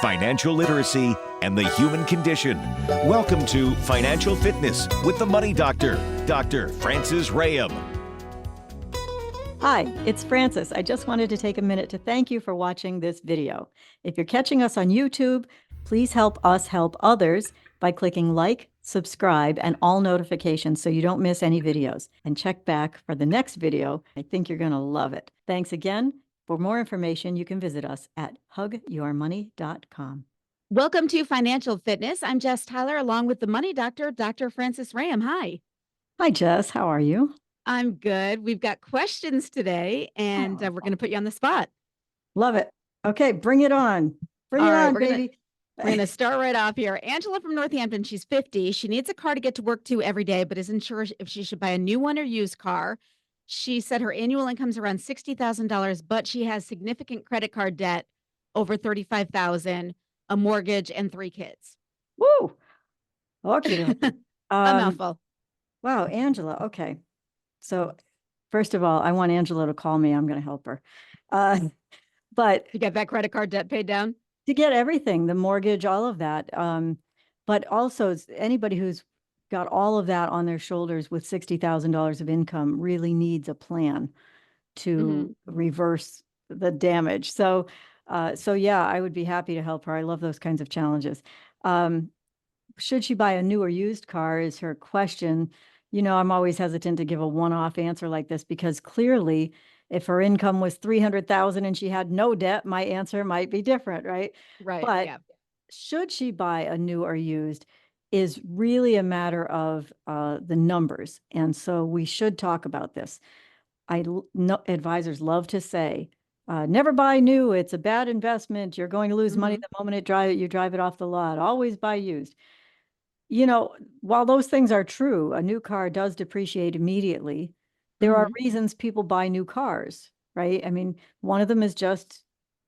financial literacy, and the human condition. Welcome to Financial Fitness with the Money Doctor, Dr. Frances Rahaim. Hi, it's Frances. I just wanted to take a minute to thank you for watching this video. If you're catching us on YouTube, please help us help others by clicking like, subscribe, and all notifications so you don't miss any videos. And check back for the next video. I think you're going to love it. Thanks again. For more information, you can visit us at hugyourmoney.com. Welcome to Financial Fitness. I'm Jess Tyler, along with the Money Doctor, Dr. Frances Rahaim. Hi. Hi, Jess. How are you? I'm good. We've got questions today, and we're going to put you on the spot. Love it. Okay, bring it on. Bring it on, baby. We're going to start right off here. Angela from Northampton, she's 50. She needs a car to get to work to every day, but isn't sure if she should buy a new one or used car. She said her annual income's around $60,000, but she has significant credit card debt, over $35,000, a mortgage, and 3 kids. Woo! Okay. A mouthful. Wow, Angela. Okay. So first of all, I want Angela to call me. I'm going to help her. But to get that credit card debt paid down? To get everything, the mortgage, all of that. But also anybody who's got all of that on their shoulders with $60,000 of income really needs a plan to reverse the damage. So yeah, I would be happy to help her. I love those kinds of challenges. Should she buy a new or used car is her question. You know, I'm always hesitant to give a one-off answer like this because clearly if her income was $300,000 and she had no debt, my answer might be different, right? Right. But yeah. Should she buy a new or used is really a matter of the numbers. And so we should talk about this. Advisors love to say, never buy new. It's a bad investment. You're going to lose money the moment you drive it off the lot. Always buy used. You know, while those things are true, a new car does depreciate immediately. There are reasons people buy new cars, right? I mean, one of them is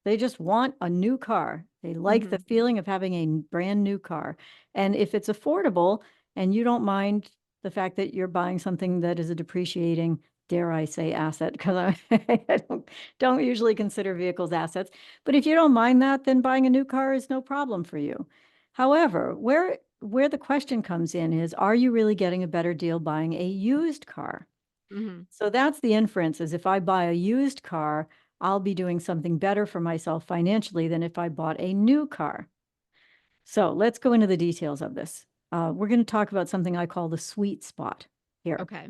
they just want a new car. They like the feeling of having a brand new car. And if it's affordable and you don't mind the fact that you're buying something that is a depreciating, dare I say, asset, because I don't usually consider vehicles assets. But if you don't mind that, then buying a new car is no problem for you. However, where the question comes in is, are you really getting a better deal buying a used car? So that's the inference, is if I buy a used car, I'll be doing something better for myself financially than if I bought a new car. So let's go into the details of this. We're going to talk about something I call the sweet spot here. Okay.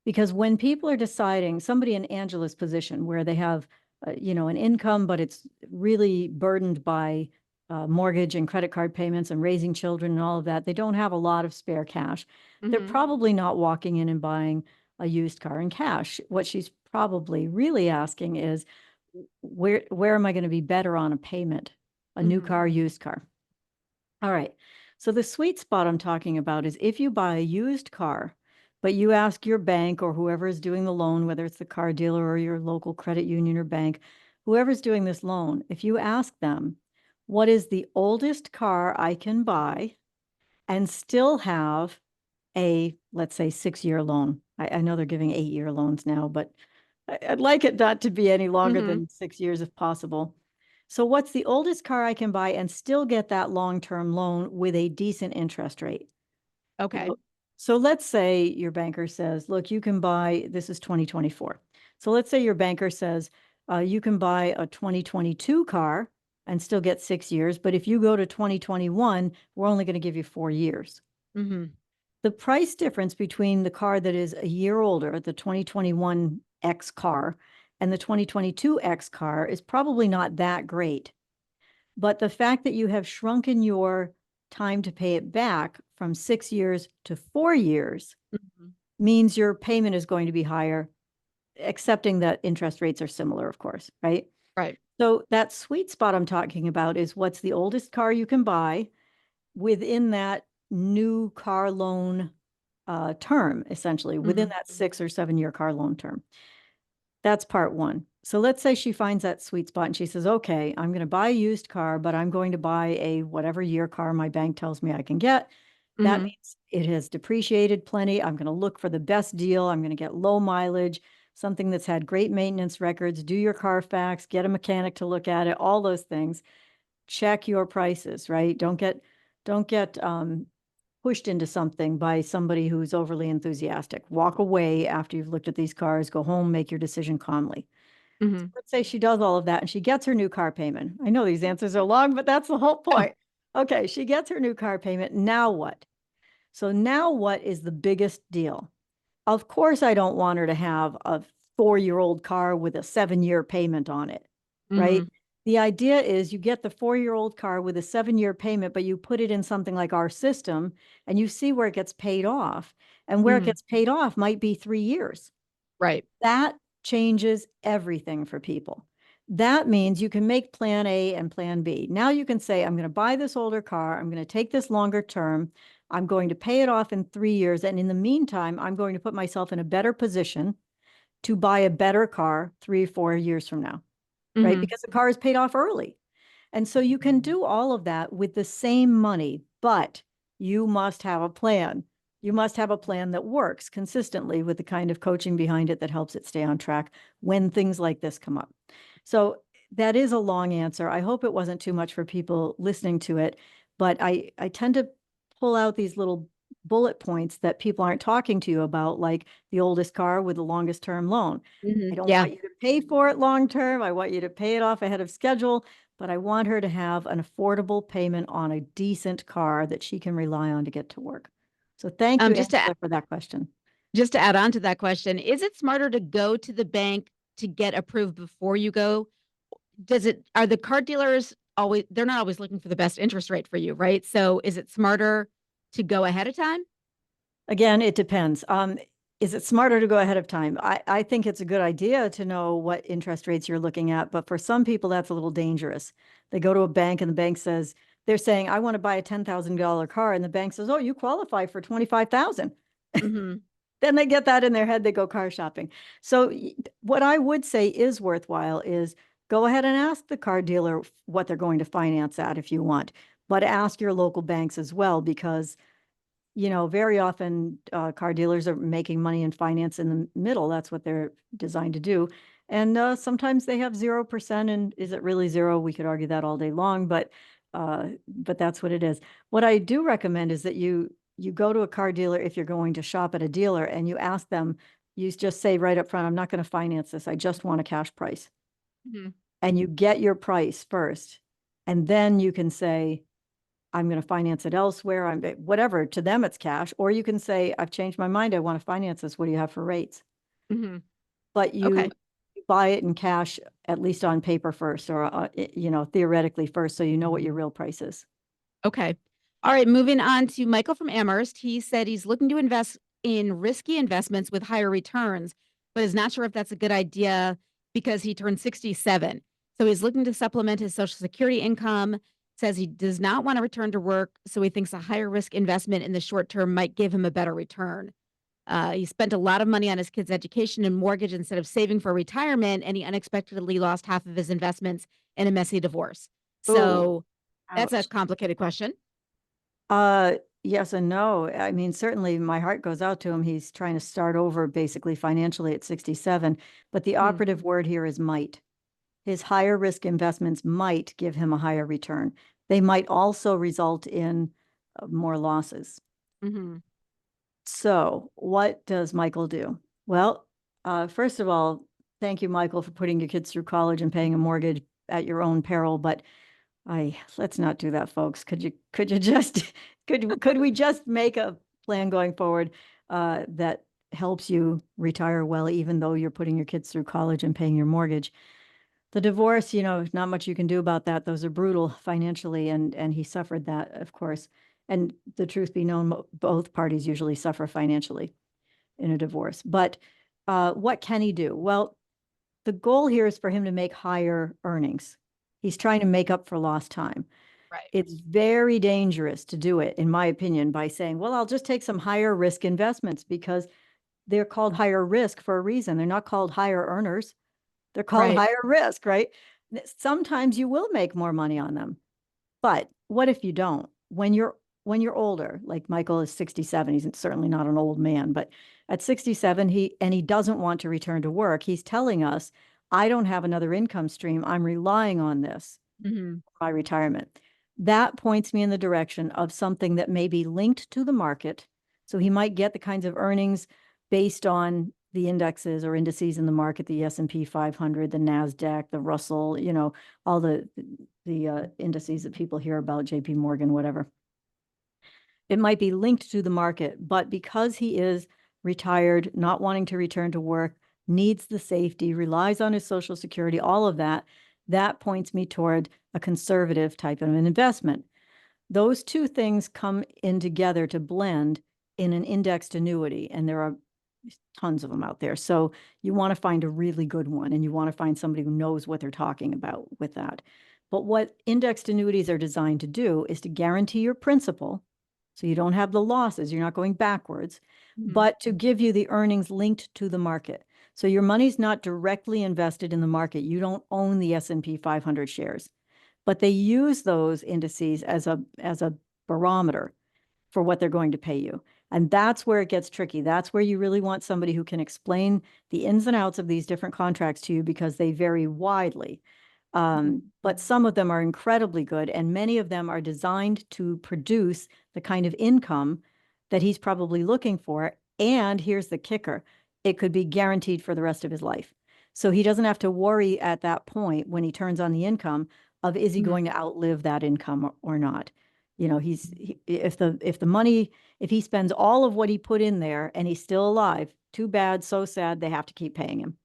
Because when people are deciding, somebody in Angela's position where they have, an income, but it's really burdened by mortgage and credit card payments and raising children and all of that, they don't have a lot of spare cash. They're probably not walking in and buying a used car in cash. What she's probably really asking is, where am I going to be better on a payment? A new car, used car. All right. So the sweet spot I'm talking about is if you buy a used car, but you ask your bank or whoever is doing the loan, whether it's the car dealer or your local credit union or bank, whoever's doing this loan, if you ask them, what is the oldest car I can buy and still have a, let's say, 6-year loan? I know they're giving 8-year loans now, but I'd like it not to be any longer than 6 years if possible. So what's the oldest car I can buy and still get that long-term loan with a decent interest rate? Okay. So let's say your banker says, look, you can buy, this is 2024. So let's say your banker says, you can buy a 2022 car and still get 6 years. But if you go to 2021, we're only going to give you 4 years. The price difference between the car that is a year older, the 2021 X car, and the 2022 X car is probably not that great. But the fact that you have shrunken your time to pay it back from 6 years to 4 years means your payment is going to be higher, accepting that interest rates are similar, of course, right? Right. So that sweet spot I'm talking about is what's the oldest car you can buy within that new car loan term, essentially, within that 6 or 7 year car loan term. That's part one. So let's say she finds that sweet spot and she says, okay, I'm going to buy a used car, but I'm going to buy a whatever year car my bank tells me I can get. That means it has depreciated plenty. I'm going to look for the best deal. I'm going to get low mileage, something that's had great maintenance records, do your Carfax, get a mechanic to look at it, all those things. check your prices, right? Don't get pushed into something by somebody who's overly enthusiastic. Walk away after you've looked at these cars, go home, make your decision calmly. So Mhm. let's say she does all of that and she gets her new car payment. I know these answers are long, but that's the whole point. Okay, she gets her new car payment. Now what? So now what is the biggest deal? Of course, I don't want her to have a 4-year-old car with a 7-year payment on it, right? Mhm. The idea is you get the 4-year-old car with a 7-year payment, but you put it in something like our system and you see where it gets paid off. And where it Mhm. gets paid off might be 3 years. Right. That changes everything for people. That means you can make plan A and plan B. Now you can say, I'm going to buy this older car. I'm going to take this longer term. I'm going to pay it off in 3 years. And in the meantime, I'm going to put myself in a better position to buy a better car 3 or 4 years from now, right? Mhm. Because the car is paid off early. And so you can do all of that with the same money, but you must have a plan. You must have a plan that works consistently with the kind of coaching behind it that helps it stay on track when things like this come up. So that is a long answer. I hope it wasn't too much for people listening to it, but I tend to pull out these little bullet points that people aren't talking to you about, like the oldest car with the longest term loan. I Mhm. don't Yeah. want you to pay for it long term. I want you to pay it off ahead of schedule, but I want her to have an affordable payment on a decent car that she can rely on to get to work. So thank you, Just to Angela, for that question. Just to add on to that question, is it smarter to go to the bank to get approved before you go? Are the car dealers always, they're not always looking for the best interest rate for you, right? So is it smarter to go ahead of time? Again, it depends. Is it smarter to go ahead of time? I think it's a good idea to know what interest rates you're looking at, but for some people, that's a little dangerous. They go to a bank and the bank says, they're saying, I want to buy a $10,000 car. And the bank says, oh, you qualify for 25,000. Mhm. Then they get that in their head, they go car shopping. So what I would say is worthwhile is go ahead and ask the car dealer what they're going to finance at if you want, but ask your local banks as well, because very often car dealers are making money in finance in the middle. That's what they're designed to do. And sometimes they have 0%. And is it really zero? We could argue that all day long, but that's what it is. What I do recommend is that you go to a car dealer if you're going to shop at a dealer and you ask them, you just say right up front, I'm not going to finance this. I just want a cash price. Mhm. And you get your price first. And then you can say, I'm going to finance it elsewhere. I'm whatever. To them, it's cash. Or you can say, I've changed my mind. I want to finance this. What do you have for rates? Mhm. But Okay. you buy it in cash, at least on paper first, or theoretically first, so you know what your real price is. Okay. All right. Moving on to Michael from Amherst. He said he's looking to invest in risky investments with higher returns, but is not sure if that's a good idea because he turned 67. So he's looking to supplement his Social Security income, says he does not want to return to work. So he thinks a higher risk investment in the short term might give him a better return. He spent a lot of money on his kids' education and mortgage instead of saving for retirement, and he unexpectedly lost half of his investments in a messy divorce. Oh, So that's a ouch. complicated question. Uh, yes and no. I mean, certainly my heart goes out to him. He's trying to start over basically financially at 67. But the Hmm. operative word here is might. His higher risk investments might give him a higher return. They might also result in more losses. Mhm. So what does Michael do? Well, first of all, thank you, Michael, for putting your kids through college and paying a mortgage at your own peril. But let's not do that, folks. Could you just could we just make a plan going forward that helps you retire well, even though you're putting your kids through college and paying your mortgage? The divorce, not much you can do about that. Those are brutal financially, and he suffered that, of course. And the truth be known, both parties usually suffer financially in a divorce. But what can he do? Well, the goal here is for him to make higher earnings. He's trying to make up for lost time. Right. It's very dangerous to do it, in my opinion, by saying, well, I'll just take some higher risk investments, because they're called higher risk for a reason. They're not called higher earners. They're called Right. higher risk, right? Sometimes you will make more money on them. But what if you don't? When you're older, like Michael is 67, he's certainly not an old man, but at 67, he doesn't want to return to work. He's telling us, I don't have another income stream. I'm relying on this. my retirement. That points me in the direction of something that may be linked to the market. So he might get the kinds of earnings based on the indexes or indices in the market, the S&P 500, the NASDAQ, the Russell, all the indices that people hear about, JP Morgan, whatever. It might be linked to the market, but because he is retired, not wanting to return to work, needs the safety, relies on his Social Security, all of that, that points me toward a conservative type of an investment. Those two things come in together to blend in an indexed annuity, and there are tons of them out there. So you want to find a really good one, and you want to find somebody who knows what they're talking about with that. But what indexed annuities are designed to do is to guarantee your principal, so you don't have the losses, you're not going backwards, but to give you the earnings linked to the market. So your money's not directly invested in the market. You don't own the S&P 500 shares, but they use those indices as a barometer for what they're going to pay you. And that's where it gets tricky. That's where you really want somebody who can explain the ins and outs of these different contracts to you, because they vary widely. But some of them are incredibly good, and many of them are designed to produce the kind of income that he's probably looking for. And here's the kicker: it could be guaranteed for the rest of his life. So he doesn't have to worry at that point when he turns on the income of, is he going to outlive that income or not? If he spends all of what he put in there and he's still alive, too bad, so sad, they have to keep paying him.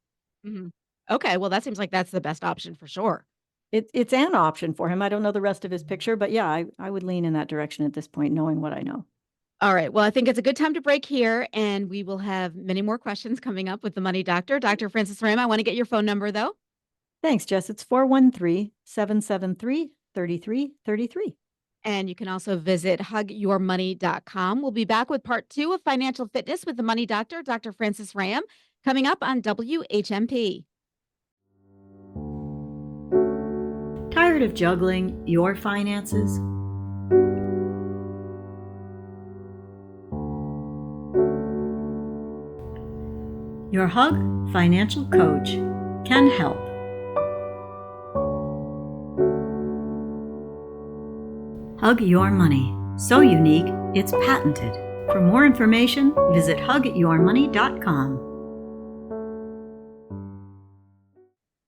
Okay, well, that seems like that's the best option for sure. It's an option for him. I don't know the rest of his picture, but yeah, I would lean in that direction at this point, knowing what I know. All right. Well, I think it's a good time to break here, and we will have many more questions coming up with the Money Doctor. Dr. Frances Rahaim, I want to get your phone number, though. Thanks, Jess. It's 413-773-3333. And you can also visit hugyourmoney.com. We'll be back with part 2 of Financial Fitness with the Money Doctor, Dr. Frances Rahaim, coming up on WHMP. Tired of juggling your finances? Your Hug financial coach can help. Hug Your Money. So unique, it's patented. For more information, visit hugyourmoney.com.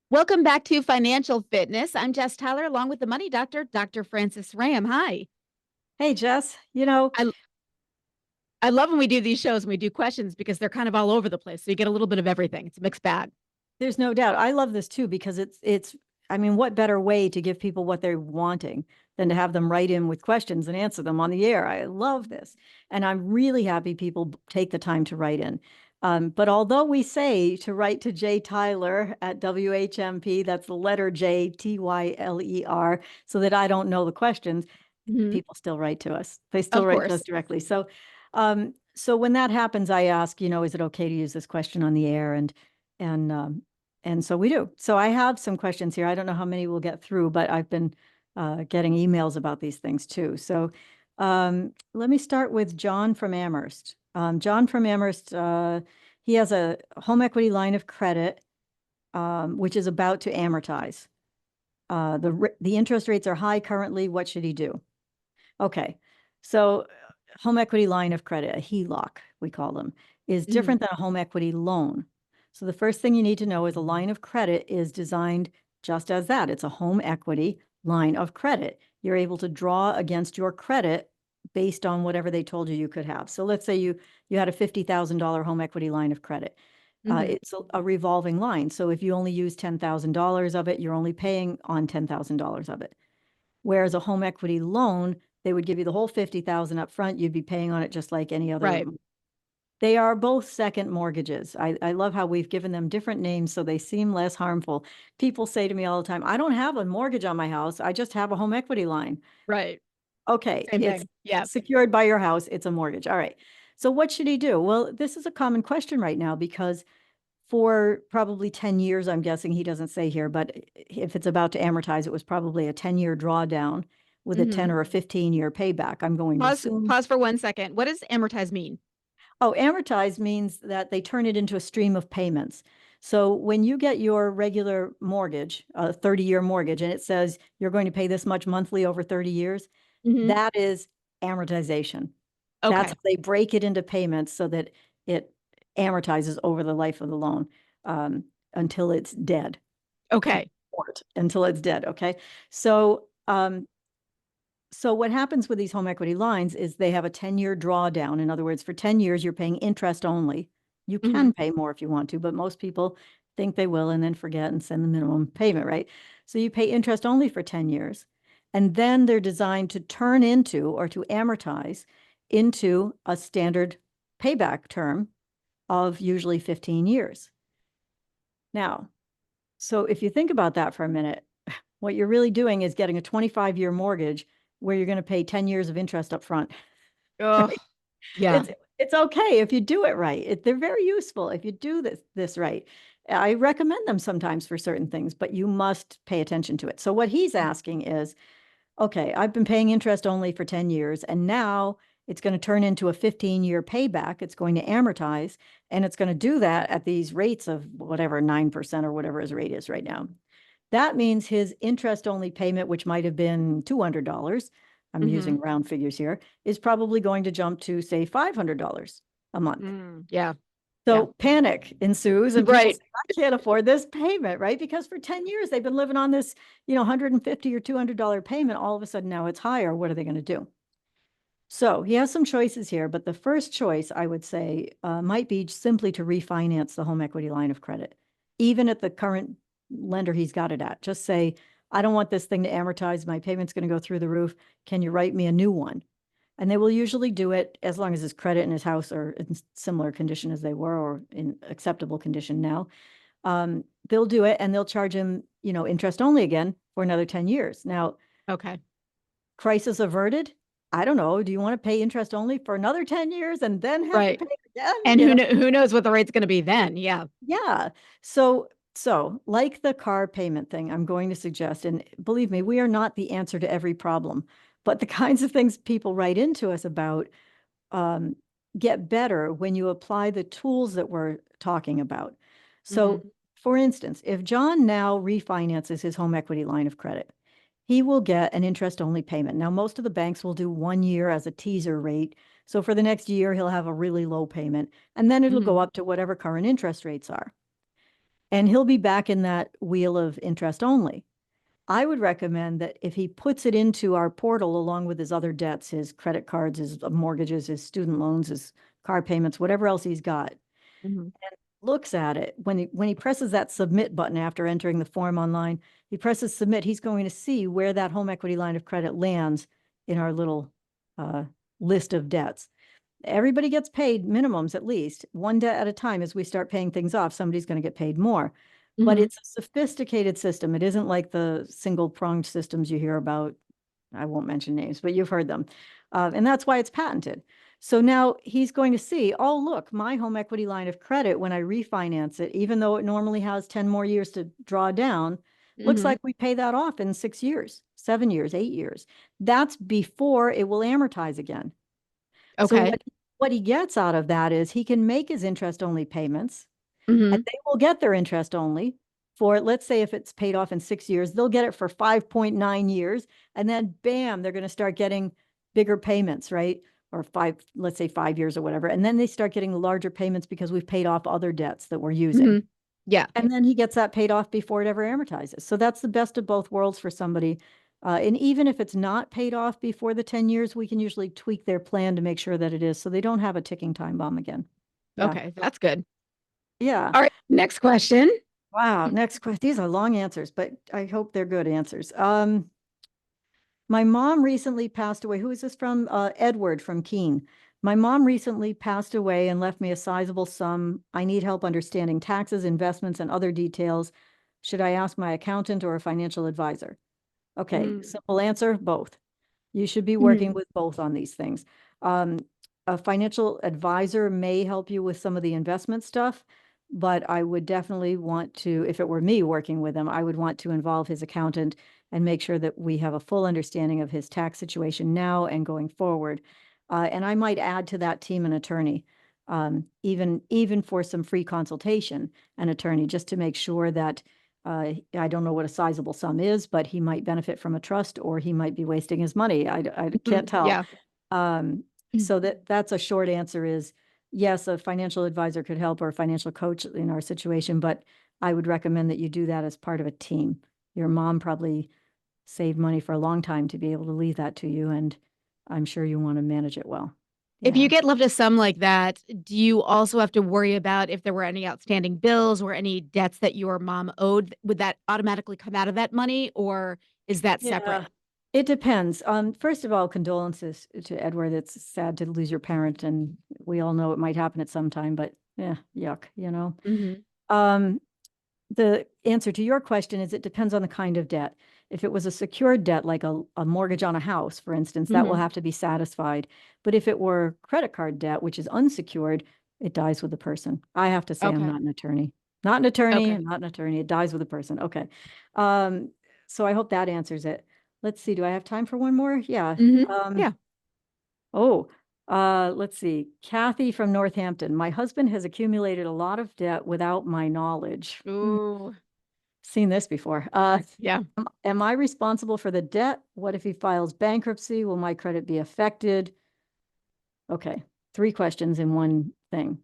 Welcome back to Financial Fitness. I'm Jess Tyler, along with the Money Doctor, Dr. Frances Rahaim. Hi. Hey, Jess. I love when we do these shows and we do questions, because they're kind of all over the place. So you get a little bit of everything. It's a mixed bag. There's no doubt. I love this too, because what better way to give people what they're wanting than to have them write in with questions and answer them on the air. I love this. And I'm really happy people take the time to write in. But although we say to write to J. Tyler at WHMP, that's the letter J, Tyler, so that I don't know the questions, people still write to us. They still write to us directly. So when that happens, I ask, is it okay to use this question on the air? And so we do. So I have some questions here. I don't know how many we'll get through, but I've been getting emails about these things too. So let me start with John from Amherst. John from Amherst, he has a home equity line of credit, which is about to amortize. The interest rates are high currently. What should he do? Okay, so home equity line of credit, a HELOC, we call them, is different than a home equity loan. So the first thing you need to know is a line of credit is designed just as that. It's a home equity line of credit. You're able to draw against your credit based on whatever they told you could have. So let's say you had a $50,000 home equity line of credit. It's a revolving line. So if you only use $10,000 of it, you're only paying on $10,000 of it. Whereas a home equity loan, they would give you the whole $50,000 up front. You'd be paying on it just like any other. Right. They are both second mortgages. I love how we've given them different names so they seem less harmful. People say to me all the time, I don't have a mortgage on my house. I just have a home equity line. Right. Okay. Same It's thing. Yeah. secured by your house. It's a mortgage. All right. So what should he do? Well, this is a common question right now, because for probably 10 years, I'm guessing, he doesn't say here, but if it's about to amortize, it was probably a 10-year drawdown with a 10 or a 15-year payback. I'm going to assume. Pause for 1 second. What does amortize mean? Oh, amortize means that they turn it into a stream of payments. So when you get your regular mortgage, a 30-year mortgage, and it says you're going to pay this much monthly over 30 years, Mhm. that is amortization. That's Okay. how they break it into payments so that it amortizes over the life of the loan until it's dead. Okay. Until it's dead. Okay. So, so what happens with these home equity lines is they have a 10-year drawdown. In other words, for 10 years, you're paying interest only. You can pay more if you want to, but most people think they will and then forget and send the minimum payment, right? So you pay interest only for 10 years. And then they're designed to turn into or to amortize into a standard payback term of usually 15 years. Now, so if you think about that for a minute, what you're really doing is getting a 25-year mortgage where you're going to pay 10 years of interest up front. Oh, yeah. It's okay if you do it right. They're very useful if you do this right. I recommend them sometimes for certain things, but you must pay attention to it. So what he's asking is, okay, I've been paying interest only for 10 years, and now it's going to turn into a 15-year payback. It's going to amortize, and it's going to do that at these rates of whatever, 9% or whatever his rate is right now. That means his interest only payment, which might have been $200, I'm using round figures here, is probably going to jump to, say, $500 a month. Yeah. So panic ensues and people Right. say, I can't afford this payment, right? Because for 10 years they've been living on this, $150 or $200 payment. All of a sudden now it's higher. What are they going to do? So he has some choices here, but the first choice I would say might be simply to refinance the home equity line of credit, even at the current lender he's got it at. Just say, I don't want this thing to amortize. My payment's going to go through the roof. Can you write me a new one? And they will usually do it as long as his credit and his house are in similar condition as they were or in acceptable condition now. They'll do it and they'll charge him, interest only again for another 10 years. Now, Okay. crisis averted. I don't know. Do you want to pay interest only for another 10 years and then have to Right. pay again? And who knows what the rate's going to be then? Yeah. Yeah. So like the car payment thing, I'm going to suggest, and believe me, we are not the answer to every problem, but the kinds of things people write into us about get better when you apply the tools that we're talking about. So, for instance, if John now refinances his home equity line of credit, he will get an interest-only payment. Now, most of the banks will do 1 year as a teaser rate. So for the next year, he'll have a really low payment, and then it'll go up to whatever current interest rates are. And he'll be back in that wheel of interest only. I would recommend that if he puts it into our portal along with his other debts, his credit cards, his mortgages, his student loans, his car payments, whatever else he's got, and looks at it, when he presses that submit button after entering the form online, he presses submit, he's going to see where that home equity line of credit lands in our little list of debts. Everybody gets paid minimums, at least one debt at a time. As we start paying things off, somebody's going to get paid more. But it's a sophisticated system. It isn't like the single-pronged systems you hear about. I won't mention names, but you've heard them. And that's why it's patented. So now he's going to see, oh, look, my home equity line of credit, when I refinance it, even though it normally has 10 more years to draw down, looks like we pay that off in 6 years, 7 years, 8 years. That's before it will amortize again. Okay. So what he gets out of that is he can make his interest-only payments, and they will get their interest only for, let's say if it's paid off in 6 years, they'll get it for 5.9 years. And then bam, they're going to start getting bigger payments, right? Or let's say 5 years or whatever. And then they start getting larger payments because we've paid off other debts that we're using. Yeah. And then he gets that paid off before it ever amortizes. So that's the best of both worlds for somebody. And even if it's not paid off before the 10 years, we can usually tweak their plan to make sure that it is, so they don't have a ticking time bomb again. Yeah. Okay. That's good. Yeah. All right. Next question. Wow. Next question. These are long answers, but I hope they're good answers. My mom recently passed away. Who is this from? Edward from Keene. My mom recently passed away and left me a sizable sum. I need help understanding taxes, investments, and other details. Should I ask my accountant or a financial advisor? Okay, simple answer, both. You should be working with both on these things. A financial advisor may help you with some of the investment stuff, but I would definitely want to, if it were me working with him, I would want to involve his accountant and make sure that we have a full understanding of his tax situation now and going forward. And I might add to that team an attorney. even for some free consultation, an attorney, just to make sure that I don't know what a sizable sum is, but he might benefit from a trust or he might be wasting his money. I can't tell. Yeah. So that's a short answer is yes, a financial advisor could help or a financial coach in our situation, but I would recommend that you do that as part of a team. Your mom probably saved money for a long time to be able to leave that to you, and I'm sure you want to manage it well. If you Yeah. get left a sum like that, do you also have to worry about if there were any outstanding bills or any debts that your mom owed? Would that automatically come out of that money, or is that separate? Yeah, it depends. First of all, condolences to Edward. It's sad to lose your parent, and we all know it might happen at some time, but yeah, yuck, you know. Mhm. The answer to your question is it depends on the kind of debt. If it was a secured debt, like a mortgage on a house, for instance, that will Mhm. have to be satisfied. But if it were credit card debt, which is unsecured, it dies with the person. I have to say I'm Okay. not an attorney. Not an attorney, Okay. I'm not an attorney. It dies with the person. Okay. Um, so I hope that answers it. Let's see. Do I have time for one more? Yeah. Yeah. Oh, let's see. Kathy from Northampton. My husband has accumulated a lot of debt without my knowledge. Ooh. Seen this before. Yeah. Am I responsible for the debt? What if he files bankruptcy? Will my credit be affected? Okay, 3 questions in one thing.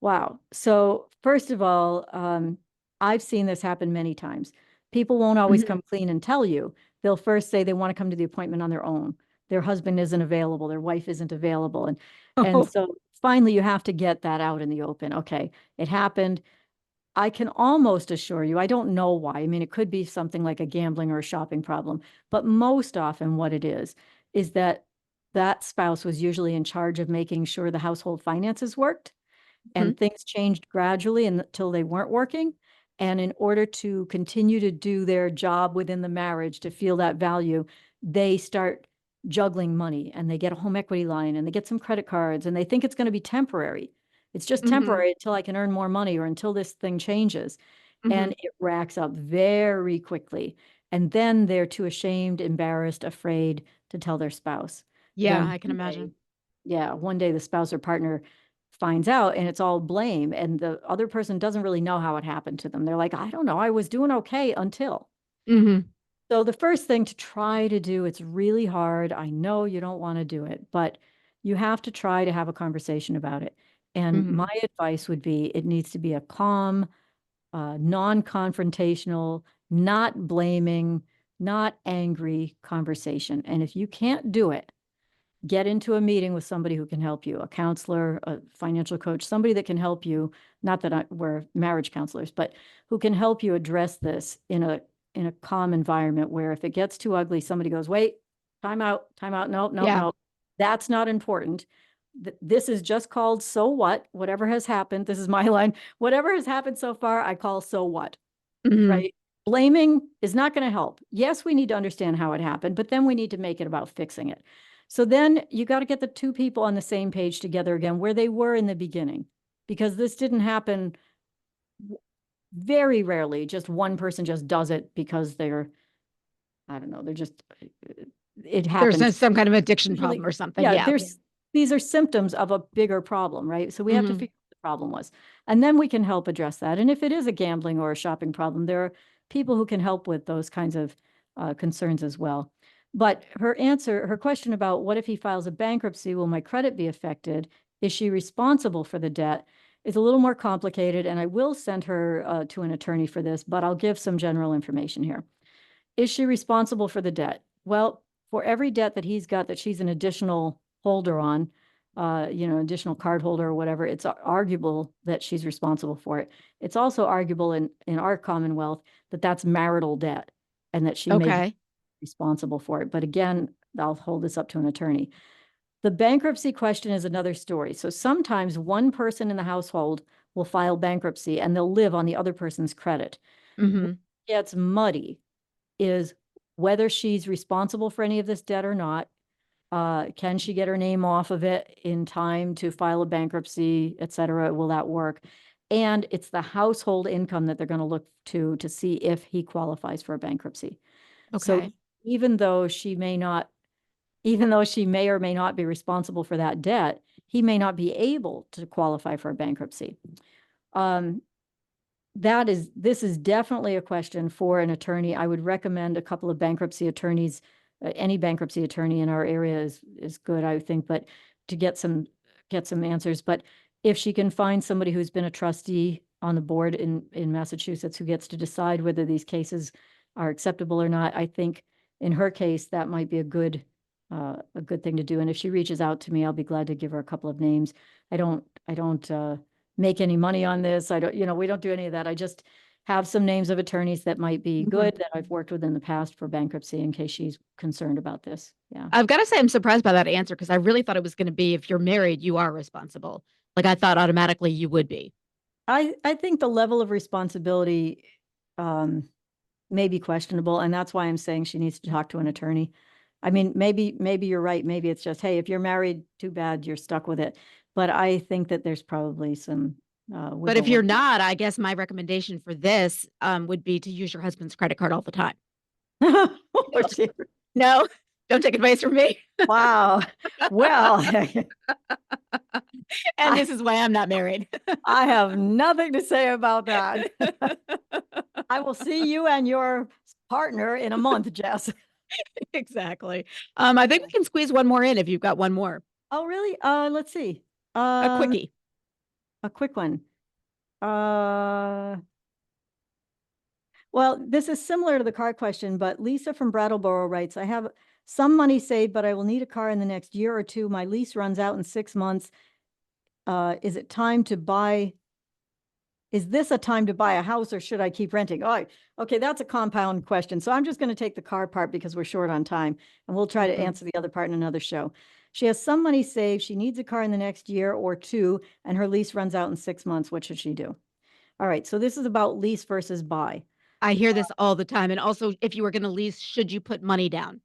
Wow. So first of all, I've seen this happen many times. People won't always Mhm. come clean and tell you. They'll first say they want to come to the appointment on their own. Their husband isn't available, their wife isn't available. And Oh. so finally you have to get that out in the open. Okay, it happened. I can almost assure you, I don't know why. I mean, it could be something like a gambling or a shopping problem, but most often what it is that that spouse was usually in charge of making sure the household finances worked Mhm. and things changed gradually until they weren't working. And in order to continue to do their job within the marriage, to feel that value, they start juggling money and they get a home equity line and they get some credit cards and they think it's going to be temporary. It's just Mhm. temporary until I can earn more money or until this thing changes. And Mhm. it racks up very quickly. And then they're too ashamed, embarrassed, afraid to tell their spouse. Yeah, Then I can one day, imagine. yeah, one day the spouse or partner finds out and it's all blame and the other person doesn't really know how it happened to them. They're like, I don't know, I was doing okay until. Mhm. So the first thing to try to do, it's really hard. I know you don't want to do it, but you have to try to have a conversation about it. And Mhm. my advice would be it needs to be a calm, non-confrontational, not blaming, not angry conversation. And if you can't do it, get into a meeting with somebody who can help you, a counselor, a financial coach, somebody that can help you, not that we're marriage counselors, but who can help you address this in a calm environment where if it gets too ugly, somebody goes, wait, time out, no, no, Yeah. no. That's not important. This is just called so what, whatever has happened. This is my line. Whatever has happened so far, I call so what. Mhm. Right? Blaming is not going to help. Yes, we need to understand how it happened, but then we need to make it about fixing it. So then you got to get the two people on the same page together again, where they were in the beginning, because this didn't happen very rarely. Just one person just does it because I don't know, they're just, it There's happens. some kind of addiction problem Usually, or something. yeah, Yeah. these are symptoms of a bigger problem, right? So we have to Mhm. figure out what the problem was. And then we can help address that. And if it is a gambling or a shopping problem, there are people who can help with those kinds of concerns as well. But her question about what if he files a bankruptcy, will my credit be affected? Is she responsible for the debt? Is a little more complicated. And I will send her to an attorney for this, but I'll give some general information here. Is she responsible for the debt? Well, for every debt that he's got that she's an additional holder on, additional card holder or whatever, it's arguable that she's responsible for it. It's also arguable in our Commonwealth that that's marital debt and that she may be Okay. responsible for it. But again, I'll hold this up to an attorney. The bankruptcy question is another story. So sometimes one person in the household will file bankruptcy and they'll live on the other person's credit. What Mhm. gets muddy is whether she's responsible for any of this debt or not. Can she get her name off of it in time to file a bankruptcy, et cetera? Will that work? And it's the household income that they're going to look to see if he qualifies for a bankruptcy. So Okay. even though she may not, even though she may or may not be responsible for that debt, he may not be able to qualify for a bankruptcy. This is definitely a question for an attorney. I would recommend a couple of bankruptcy attorneys. Any bankruptcy attorney in our area is good, I think, but to get some answers. But if she can find somebody who's been a trustee on the board in Massachusetts who gets to decide whether these cases are acceptable or not, I think in her case that might be a good thing to do. And if she reaches out to me, I'll be glad to give her a couple of names. I don't make any money on this. We don't do any of that. I just have some names of attorneys that might be good that I've worked with in the past for bankruptcy in case she's concerned about this. Yeah. I've got to say I'm surprised by that answer because I really thought it was going to be if you're married, you are responsible. Like I thought automatically you would be. I think the level of responsibility may be questionable, and that's why I'm saying she needs to talk to an attorney. I mean, maybe you're right. Maybe it's just, hey, if you're married, too bad, you're stuck with it. But I think that there's probably some. But if you're not, I guess my recommendation for this would be to use your husband's credit card all the time. No, don't take advice from me. Wow. Well, and this is why I'm not married. I have nothing to say about that. I will see you and your partner in a month, Jess. Exactly. I think we can squeeze one more in if you've got one more. Oh, really? Let's see. A quickie. A quick one. Well, this is similar to the car question, but Lisa from Brattleboro writes, I have some money saved, but I will need a car in the next year or two. My lease runs out in 6 months. Is this a time to buy a house or should I keep renting? Oh, okay, that's a compound question. So I'm just going to take the car part because we're short on time and we'll try to answer the other part in another show. She has some money saved. She needs a car in the next year or two and her lease runs out in 6 months. What should she do? All right, so this is about lease versus buy. I hear this all the time. And also, if you were going to lease, should you put money down?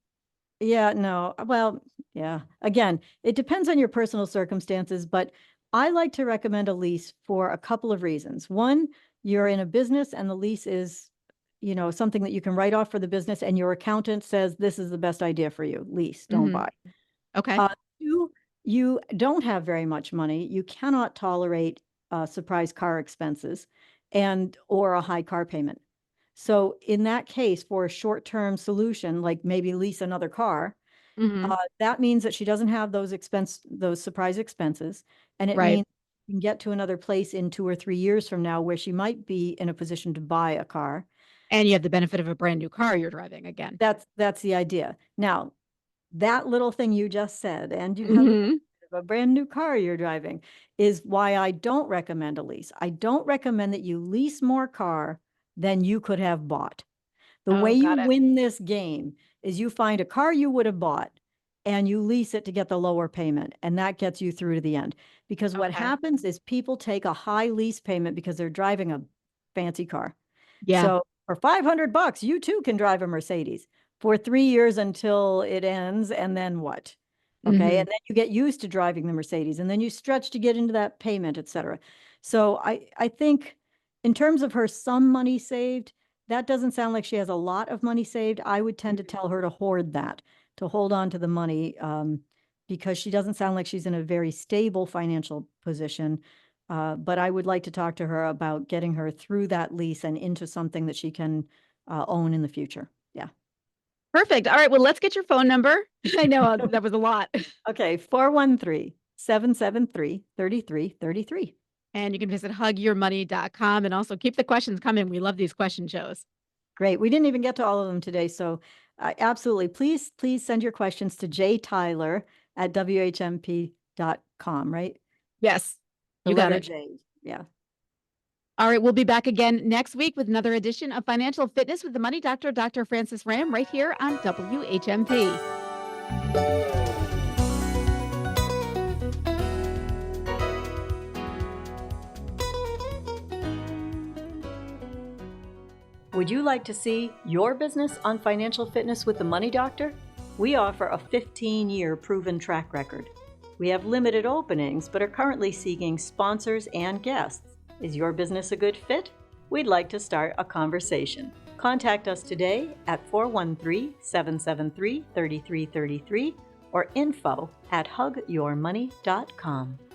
Yeah, no. Well, yeah. Again, it depends on your personal circumstances, but I like to recommend a lease for a couple of reasons. One, you're in a business and the lease is, something that you can write off for the business and your accountant says this is the best idea for you. Lease, don't buy. Okay. Two, you don't have very much money. You cannot tolerate surprise car expenses or a high car payment. So in that case, for a short-term solution, like maybe lease another car, that means that she doesn't have those surprise expenses. And it means you can get to another place in 2 or 3 years from now where she might be in a position to buy a car. And you have the benefit of a brand new car you're driving again. That's the idea. Now, that little thing you just said, and you have a brand new car you're driving, is why I don't recommend a lease. I don't recommend that you lease more car than you could have bought. The way you win this game is you find a car you would have bought and you lease it to get the lower payment. And that gets you through to the end. Because what happens is people take a high lease payment because they're driving a fancy car. Yeah. So for $500, you too can drive a Mercedes for 3 years until it ends. And then what? Okay. And then you get used to driving the Mercedes and then you stretch to get into that payment, et cetera. So I think in terms of her some money saved, that doesn't sound like she has a lot of money saved. I would tend to tell her to hoard that, to hold on to the money, because she doesn't sound like she's in a very stable financial position. But I would like to talk to her about getting her through that lease and into something that she can own in the future. Yeah. Perfect. All right. Well, let's get your phone number. I know that was a lot. Okay. 413-773-3333. And you can visit hugyourmoney.com and also keep the questions coming. We love these question shows. Great. We didn't even get to all of them today. So absolutely. Please send your questions to jtyler@whmp.com, right? Yes. You got it. J. Yeah. All right. We'll be back again next week with another edition of Financial Fitness with the Money Doctor, Dr. Frances Rahaim, right here on WHMP. Would you like to see your business on Financial Fitness with the Money Doctor? We offer a 15-year proven track record. We have limited openings, but are currently seeking sponsors and guests. Is your business a good fit? We'd like to start a conversation. Contact us today at 413-773-3333 or info@hugyourmoney.com.